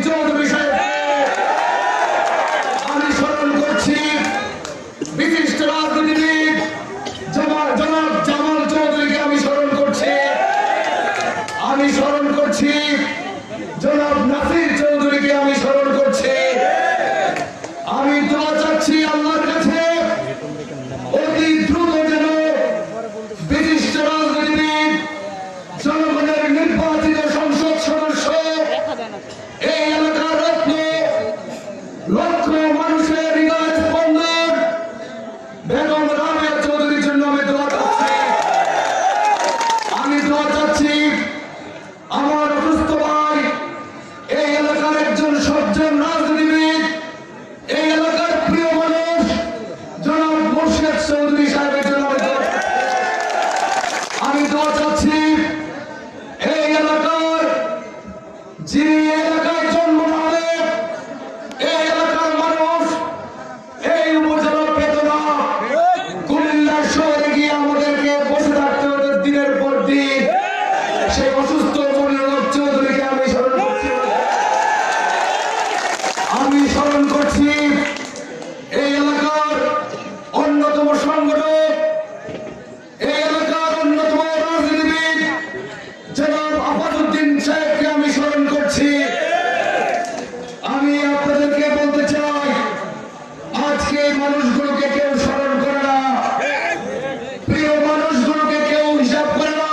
চৌধুরী সাহেব, আমি স্মরণ করছি বিশিষ্ট রাজনীতিবিদ জনাব জামাল চৌধুরীকে আমি স্মরণ করছি, আমি স্মরণ করছি জনাব নাসির চৌধুরীকে আমি স্মরণ করছি। আমি দোয়া চাচ্ছি আল্লাহর কাছে অতি দ্রুত যেন বিশিষ্ট রাজনীতিবিদ জনগণের নির্বাচিত সংসদ সদস্য এই এলাকার রত্ন লক্ষ মানুষের হৃদয় স্পন্দন বেগম রাবেয়া চৌধুরীর জন্য আমি দোয়া চাচ্ছি। আমি দোয়া চাচ্ছি আমার অসুস্থ ভাই এই এলাকার একজন সজ্জন রাজনীতিবিদ, এই এলাকার প্রিয় মানুষ জনাব মোর্শেদ চৌধুরী সাহেবের জন্য আমি দোয়া চাচ্ছি। এই এলাকার যিনি এলাকায় জন্ম নেন, এই এলাকার মানুষ এই উপজেলা বেদনা কুমিল্লা শহরে গিয়ে আমাদেরকে বসে থাকতে হতো দিনের পর দিন, সেই অসুস্থ মনিরুল চৌধুরীকে আমি স্মরণ করছি। আমি স্মরণ করছি এই এলাকার অন্যতম সংগঠক, এই এলাকার অন্যতম রাজনীতিবিদ জনাব আফাদউদ্দিন সাহেবকে আমি স্মরণ করছি। আমি আপনাদেরকে বলতে চাই আজকে এই মানুষগুলোকে কেউ স্মরণ করে না, প্রিয় মানুষগুলোকে কেউ হিসাব করে না,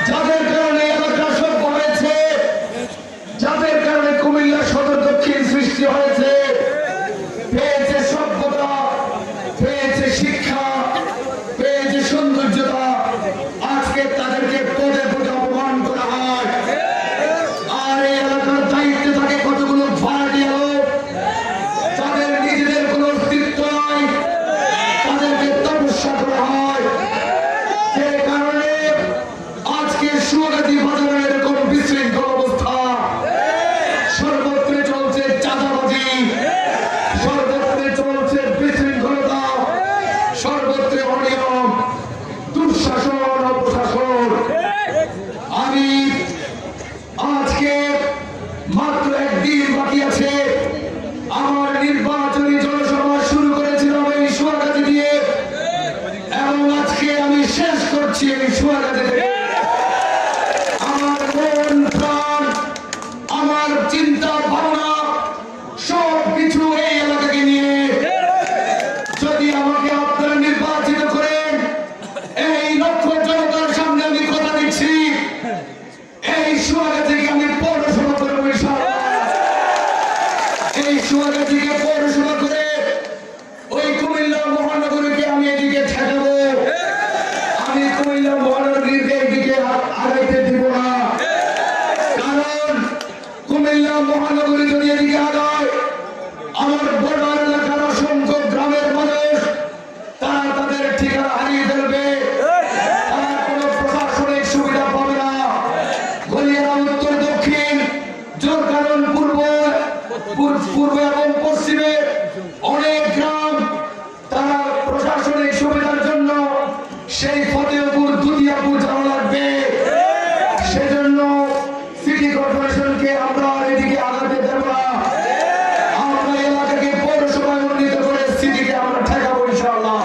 যাদের কারণে এলাকা সভ্য হয়েছে, যাদের কারণে কুমিল্লা সদর দক্ষিণ সৃষ্টি হয়েছে, পেয়েছে সভ্যতা, পেয়েছে শিক্ষা, পেয়েছে সৌন্দর্যতা, আজকে তাদেরকে পদে পদে অপমান করা হয়। আর এই এলাকার দায়িত্বে থাকে কতগুলো ভাড়াটিয়া লোক, যাদের নিজেদের কোনো অস্তিত্ব নাই, তাদেরকে তপস্যা করা হয়। যে কারণে আজকে সুগাতি বাজারের এরকম বিশৃঙ্খল অবস্থা, সর্বত্র চলছে চাঁদাবাজি, সর্বত্র চলছে বিশৃঙ্খলতা, সর্বত্র অনিয়ম, দুঃশাসন, অপশাসন। আমি আজকে মাত্র একদিন বাকি আছে, আমার নির্বাচনী জনসভা শুরু করেছিলাম এই সুয়াগাতি দিয়ে, এবং আজকে আমি শেষ করছি এই সুয়াগাতি থেকে। আমার মন প্রাণ, আমার চিন্তা ভাবনা সব কিছু এই এলাকাকে নিয়ে। যদি আমাকে আপনারা নির্বাচিত করেন, এই লক্ষ জনতার সামনে আমি কথা দিচ্ছি, এই সুয়াগাতিকে আমি পৌরসভা করবো ইনশাআল্লাহ। এই সুয়াগাতিকে পৌরসভা করে ওই কুমিল্লা মহানগরীকে আমি এদিকে ঠেকাবো। আমি কুমিল্লা মহানগরীকে এদিকে আগাইতে দিব না, কারণ কুমিল্লা মহানগরী যদি এদিকে আগায়, আমার বর্ডার এলাকার অসংখ্য গ্রামের মানুষ তারা তাদের ঠিকানা হারিয়ে ফেলবে, তারা কোনো প্রশাসনিক সুবিধা পাবে না। গলিয়ারা উত্তর দক্ষিণ, জোর কারণ পূর্ব এবং পশ্চিমে অনেক গ্রাম, তারা প্রশাসনিক সুবিধার জন্য সেই ফতেহপুর দুধিয়াপুর যাওয়া লাগবে। সেজন্য সিটি কর্পোরেশনকে আমরা এদিকে আগাতে দেব না, আমরা এলাকাকে পৌরসভায় উন্নীত করে সিটিকে আমরা ঠেকাবো ইনশাআল্লাহ।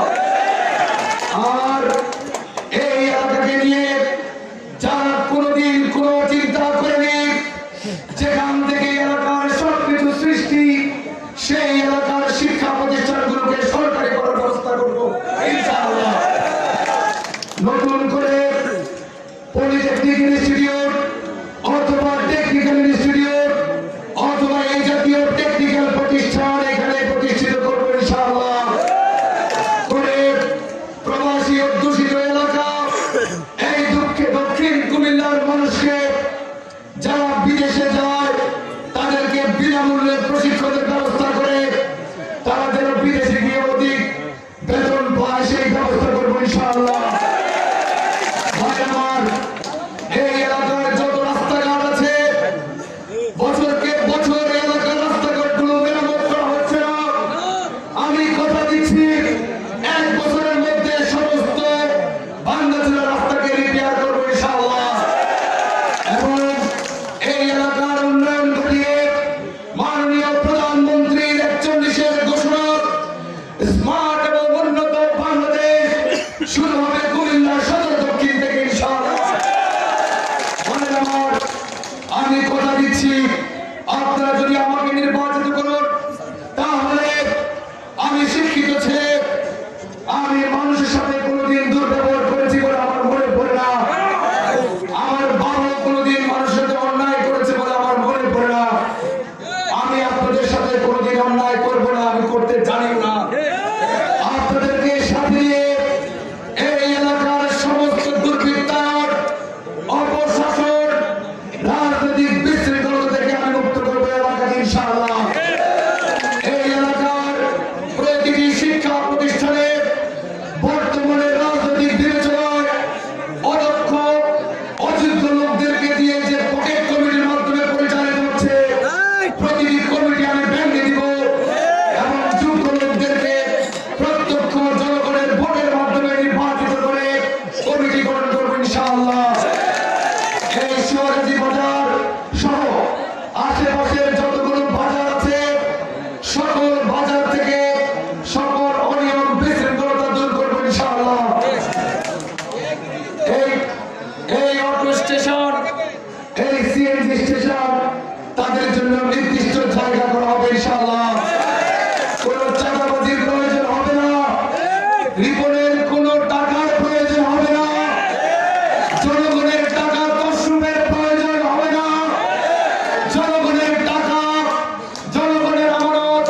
আর এই এলাকাকে নিয়ে যারা কোনোদিন কোনো চিন্তা করেনি, যেখান থেকে এলাকার সবকিছু সৃষ্টি, সেই এলাকা দিচ্ছি, আপনারা যদি আমাকে নির্বাচিত করুন তাহলে আমি শিক্ষিত ছেলে, আমি মানুষের সাথে কোনোদিন দুর্ব্যবহার করেছি বলে আমার মনে পড়ে না। আমার বাবা কোনোদিন মানুষের সাথে অন্যায় করেছে বলে আমার মনে পড়ে না। আমি আপনাদের সাথে কোনোদিন অন্যায় করবো না, আমি করতে জানিও না। আপনাদেরকে সাথে নিয়ে এই এলাকার সমস্ত দুর্বৃত্তায়ন, অপশাসন, রাজনৈতিক বিশৃঙ্খলা থেকে আমি মুক্ত করবো এলাকাকে ইনশাআল্লাহ। এই এলাকার প্রতিটি শিক্ষা প্রতিষ্ঠানে বর্তমানে রাজনৈতিক বিবেচনায় অদক্ষ অযোগ্য লোকদেরকে দিয়ে যে পকেট কমিটির মাধ্যমে পরিচালিত হচ্ছে, প্রতিটি কমিটি আমি ভেঙে দিব এবং যোগ্য লোকদেরকে প্রত্যক্ষ জনগণের ভোটের মাধ্যমে নির্বাচিত করে কমিটি গঠন করবো ইনশাআল্লাহ। এই শিবরাজি বাজার সহ আশেপাশের যতগুলো বাজার আছে সকল বাজার থেকে সকল অনিয়ম বিশৃঙ্খলতা দূর করবো ইনশাআল্লাহ। এই অটো স্টেশন, এই সিএনজি স্টেশন, তাদের জন্য নির্দিষ্ট জায়গা করা হবে ইনশাআল্লাহ। কোন চাঁদাবাজির প্রয়োজন হবে না, রিপনের কোন টাকার প্রয়োজন হবে না, জনগণের টাকা তসরুপের প্রয়োজন হবে না। জনগণের টাকা, জনগণের আমানত,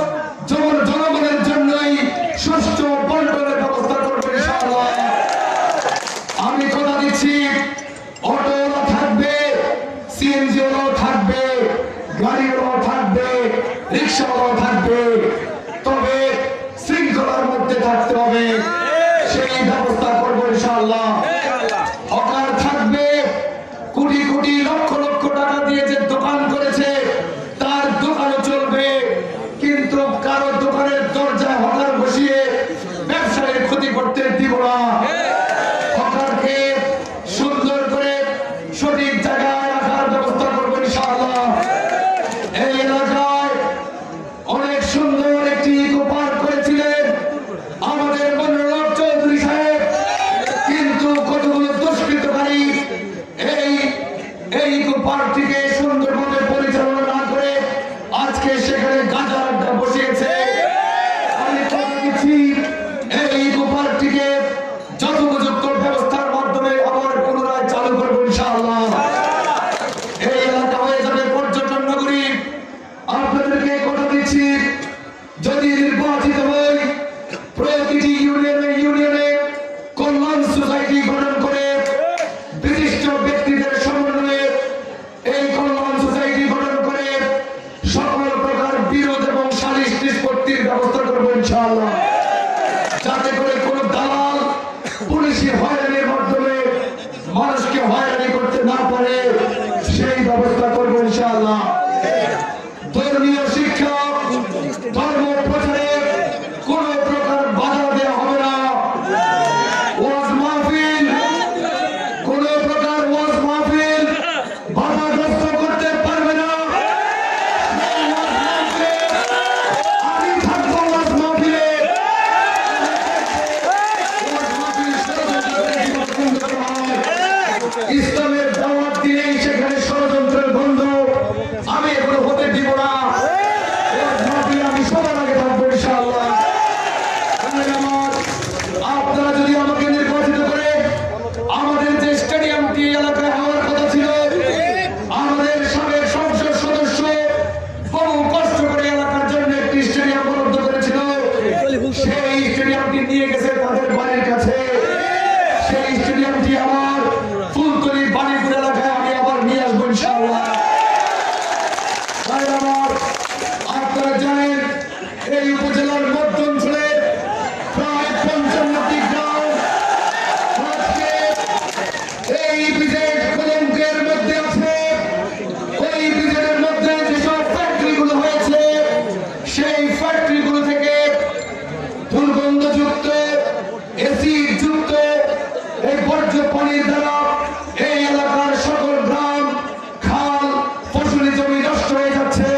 জনগণের জন্যই সুষ্ঠু বন্টনের ব্যবস্থা করবে ইনশাআল্লাহ। আমি কথা দিচ্ছি, অটোওয়ালা থাকবে, সিএনজিওয়ালাও থাকবে, গাড়িওয়ালাও থাকবে, রিক্সাওয়ালাও থাকবে, তবে শৃঙ্খলার মধ্যে থাকতে হবে, সেই ব্যবস্থা করবো ইনশাআল্লাহ। হকার থাকবে, কোটি কোটি লক্ষ লক্ষ টাকা দিয়ে যে দোকান করেছে তার দোকানও চলবে, কিন্তু কারো দোকানের দরজায় হকার বসিয়ে ব্যবসায়ের ক্ষতি করতে দিব না। হকারকে সুন্দর করে সঠিক জায়গায় রাখার ব্যবস্থা করবো ইনশাআল্লাহ। এই এলাকায় অনেক সুন্দর একটি ইকো পার্ক করেছিলেন আমাদের মনোরম চৌধুরী সাহেব, কিন্তু কতগুলো দুষ্কৃতকারী এই ইকো পার্কটিকে সুন্দরভাবে পরিচালনা না করে আজকে সেখানে গাঁজা আড্ডা বসিয়েছে। আমি কথা দিচ্ছি, এই ইকো পার্কটিকে যথোপযুক্ত ব্যবস্থার মাধ্যমে আবার পুনরায় চালু করবো ইনশাআল্লাহ। এই এলাকা হয়ে যাবে পর্যটন নগরী। আপনাদেরকে কথা দিচ্ছি, যদি নির্বাচিত হই প্রতিটি ইউনিয়নে কল্যাণ সোসাইটি গঠন করে বিশিষ্ট ব্যক্তিদের সমন্বয়ে এই কল্যাণ সোসাইটি গঠন করে সকল প্রকার বিরোধ এবং সালিশ নিষ্পত্তির ব্যবস্থা করবো ইনশাআল্লাহ, যাতে করে কোন দালাল পুলিশি হয়রানির মাধ্যমে মানুষকে হয়রানি করতে না পারে, সেই ব্যবস্থা করবো ইনশাআল্লাহ। ধর্মীয় শিক্ষা, ধর্ম প্রচারে কোন প্রকার বাধা দেওয়া হবে না। ওয়াজ মাহফিল, কোন প্রকার ওয়াজ মাহফিল বাধাগ্রস্ত করতে পারবে না। আমি থাকবো ওয়াজ মাহফিলে। ইসলামের দাওয়াত দিলেই সেখানে ষড়যন্ত্রের গন্ধ আমি এগুলো হতে দিব না। আমি সবার আগে থাকবো ইনশাআল্লাহ। আপনারা যদি আমাকে নির্বাচিত করে আমাদের যে স্টেডিয়ামটি এলাকায় হওয়ার কথা ছিল, আমাদের সাবেক সংসদ সদস্য বহু কষ্ট করে এলাকার জন্য একটি স্টেডিয়াম বরাদ্দ করেছিল, সেই স্টেডিয়ামটি নিয়ে গেছে তাদের বাড়ির কাছে। সেই স্টেডিয়ামটি আমার ফুলতলি বাণীপুর এলাকায় আমি আবার নিয়ে আসবো ইনশাআল্লাহ। আপনারা জানেন এই উপজেলার মধ্য অঞ্চলে প্রায় 55টি গ্রাম আজকে এই ব্রিজের কলঙ্কের মধ্যে আছে। ওই ব্রিজের মধ্যে যেসব ফ্যাক্টরিগুলো হয়েছে সেই ফ্যাক্টরিগুলো থেকে দুর্গন্ধযুক্ত, এসিড যুক্ত এই বর্জ্য পানির দ্বারা এই এলাকার সকল গ্রাম, খাল, ফসলি জমি নষ্ট হয়ে যাচ্ছে।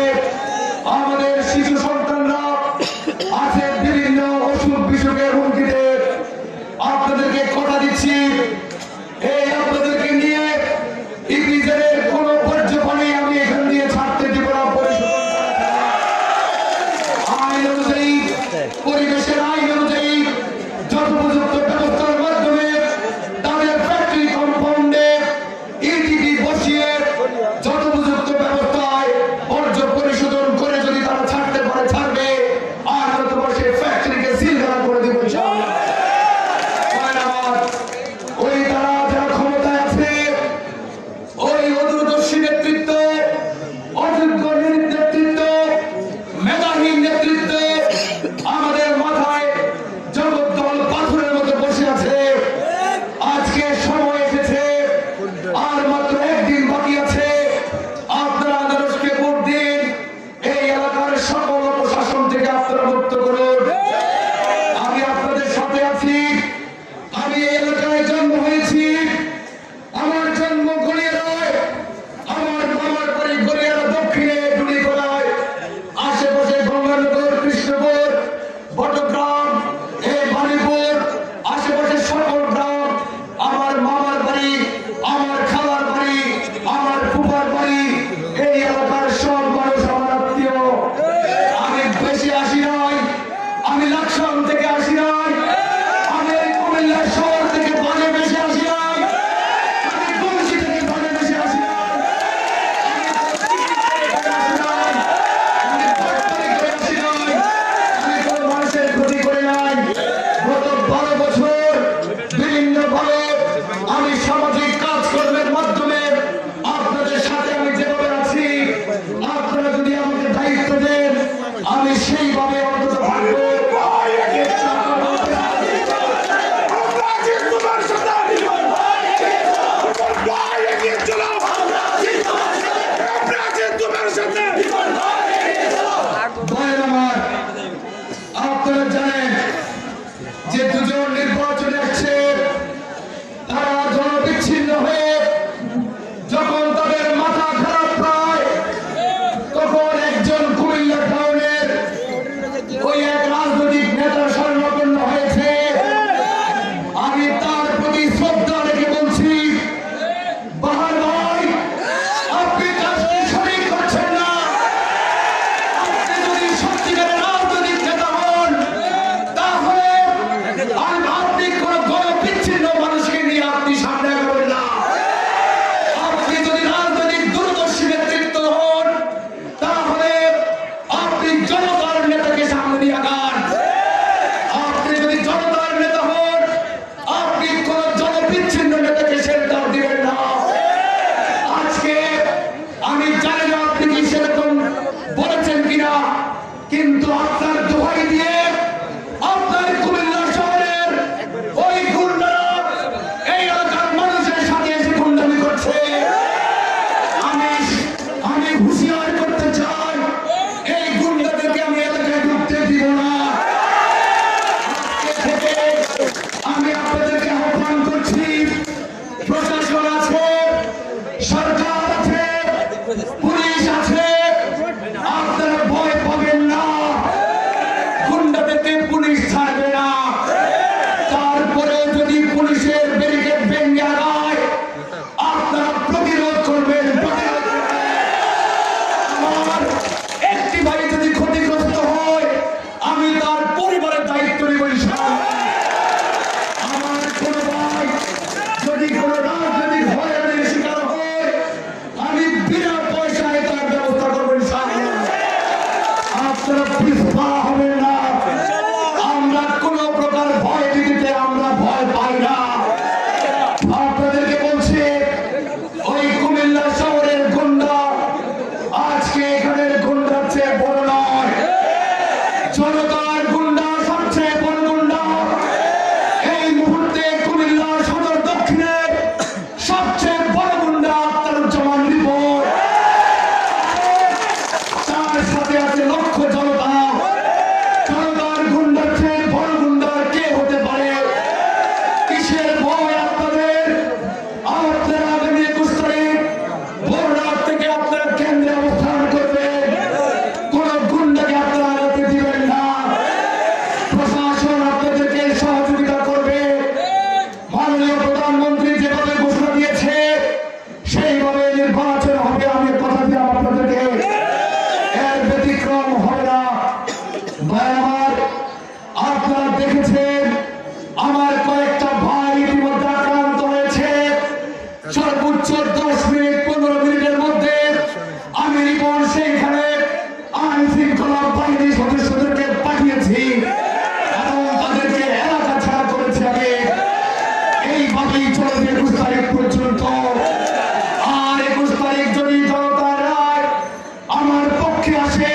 পক্ষে আসে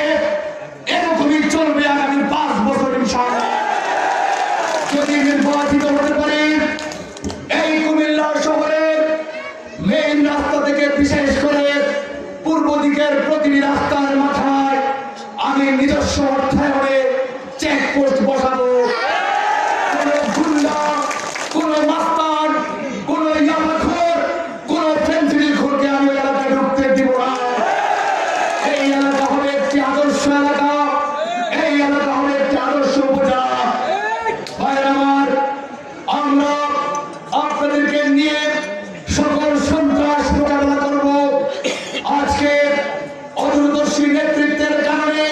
এরকমই চলবে আগামী 5 বছর ইনশাআল্লাহ। যদি নির্বাচিত হতে পারি এই কুমিল্লা শহরের মেইন রাস্তা থেকে বিশেষ করে পূর্ব দিকের প্রতিটি রাস্তার মাথায় আমি নিজস্ব অর্থায়নে চেকপোস্ট বসাবো। কোন গুন্ডা, কোন মাস্তান, কোন ইয়াবাখোর, কোন ফেন্সিডিলখোরকে আমি এলাকায় ঢুকতে দিব না। এই এলাকা হবে একটি আদর্শ এলাকা, এই এলাকা হবে একটি আদর্শ উপজেলা। ভাইরা আমার, আমরা আপনাদেরকে নিয়ে সকল সন্ত্রাস মোকাবেলা করব। আজকে অদূরদর্শী নেতৃত্বের কারণে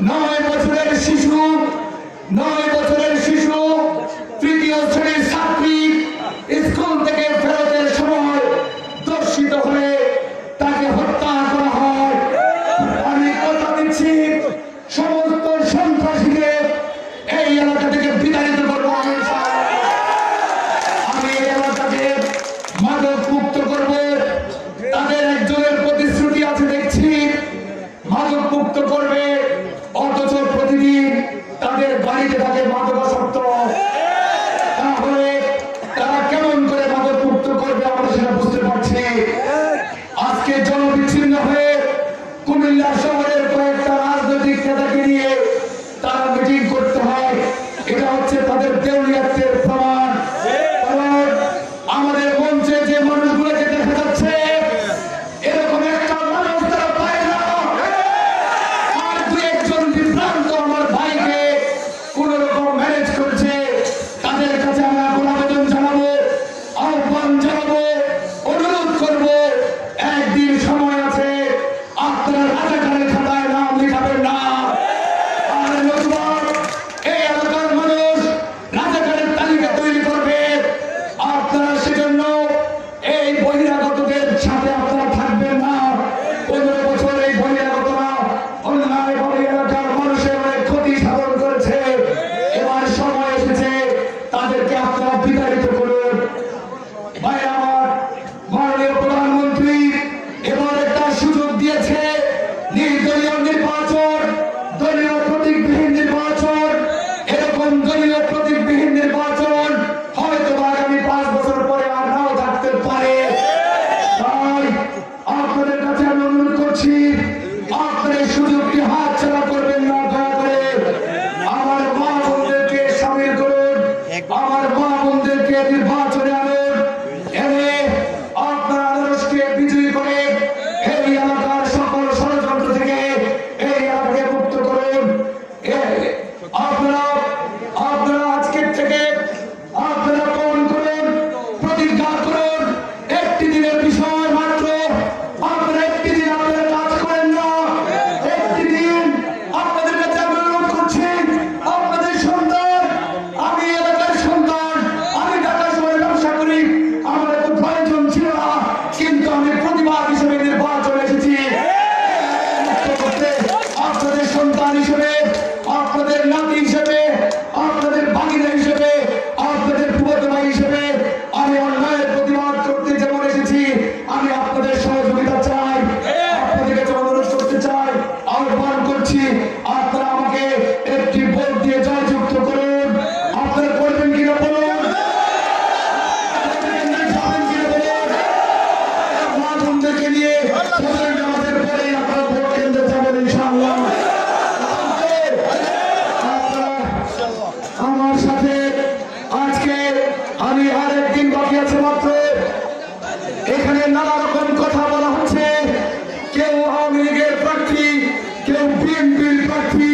9 বছরের শিশু তৃতীয় শ্রেণীর ছাত্রী স্কুল থেকে ফেরতের সময় দর্শিত হয়ে তাকে হত্যা করা হয়। আমি কথা দিচ্ছি সমস্ত সন্ত্রাসীকে এই এলাকা থেকে বিতাড়িত করবো। আমি এই এলাকাকে মাদক মুক্ত করব। তাদের একজনের প্রতিশ্রুতি আছে দেখছি মাদক মুক্ত করবে, অথচ প্রতিদিন তাদের বাড়িতে থাকে মাদকাসক্ত। তাহলে তারা কেমন করে মাদক মুক্ত করবে আমরা সেটা বুঝতে পারছি। আজকে জনবিচ্ছিন্ন হয়ে কুমিল্লা শহরের কয়েকটা রাজনৈতিক নেতাকে নিয়ে তারা মিটিং করতে হয়, এটা হচ্ছে তাদের দেউলিয়াত্বের প্রমাণ। কারণ আমাদের মঞ্চে যে মানুষগুলোকে দেখা যাচ্ছে এরকম একটা মানুষ তারা পায় না। আর দু একজন বিভ্রান্ত আমার ভাইকে কোন রকম ম্যানেজ করছে, তাদের কাছে আমি এখন আবেদন জানাবো, আহ্বান জানাবো, অনুরোধ করবো, একদিন সময় আছে, আপনারা রাজাকারের খাতায় নাম লিখাবেন না। আর নতুবা এই এলাকার মানুষ রাজাকারের তালিকা তৈরি করবে। আপনারা সেজন্য এই বহিরাগতদের সাথে আপনারা থাকবেন না। 15 বছর এই বহিরাগতরা অন্যায়ভাবে এলাকার মানুষের অনেক ক্ষতি সাধন করেছে। এবার সময় এসেছে তাদেরকে আপনারা বিতাড়িত করুন। ভাই আমার, মাননীয় প্রধানমন্ত্রী এবার একটা সুযোগ দিয়েছে, নির্দলীয় নির্বাচন, দলীয় প্রতীকবিহীন নির্বাচন। এরকম দলীয় প্রতীকবিহীন নির্বাচন হয়তো আগামী 5 বছর পরে আর নাও থাকতে পারে। তাই আপনাদের কাছে আমি অনুরোধ করছি, আপনার এই সুযোগটি হাতছাড়া করবেন না। দয়া করে আমার মা বোনদেরকে সামিল করুন, আমার মা বোনদেরকে নির্বাচনে আনুন, এনে আপনার আদর্শকে বিজয়ী করে এই এলাকার সকল ষড়যন্ত্র থেকে এই এলাকাকে মুক্ত করুন। আপনারা আজকের থেকে আপনারা পণ করুন, প্রতিজ্ঞা করুন, একটি দিনের বিষয় মাত্র। আপনারা একটি দিন আপনারা কাজ করেন না, একটি দিন আপনাদের কাছে আমি অনুরোধ করছি, আপনাদের সন্তান, আমি এলাকার সন্তান, আমি ঢাকা শহরে ব্যবসা করি, আমার এত প্রয়োজন ছিল না, কিন্তু আমি প্রতিবাদ হিসেবে নির্বাচনে এসেছি আপনাদের সন্তান হিসেবে, আপনাদের নাতি হিসেবে, আপনাদের ভাগিনা হিসেবে, আপনাদের ফুফাতো ভাই হিসেবে আমি অন্যায়ের প্রতিবাদ করতে যেমন এসেছি, আমি আপনাদের সহযোগিতা চাই, আপনাদের কাছে অনুরোধ করতে চাই, আহ্বান করছি, আপনারা আমাকে একটি ভোট দিয়ে জয়যুক্ত করুন। আপনারা করবেন কিনা বলুন, মা বোনদেরকে নিয়ে আমাদের পরে আপনারা ভোট কেন্দ্রে যাবেন ইনশাআল্লাহ। আমার সাথে আজকে আমি আর একদিন বাকি আছে মাত্র। এখানে নানা রকম কথা বলা হচ্ছে, কেউ আওয়ামী লীগের প্রার্থী, কেউ বিএনপির প্রার্থী,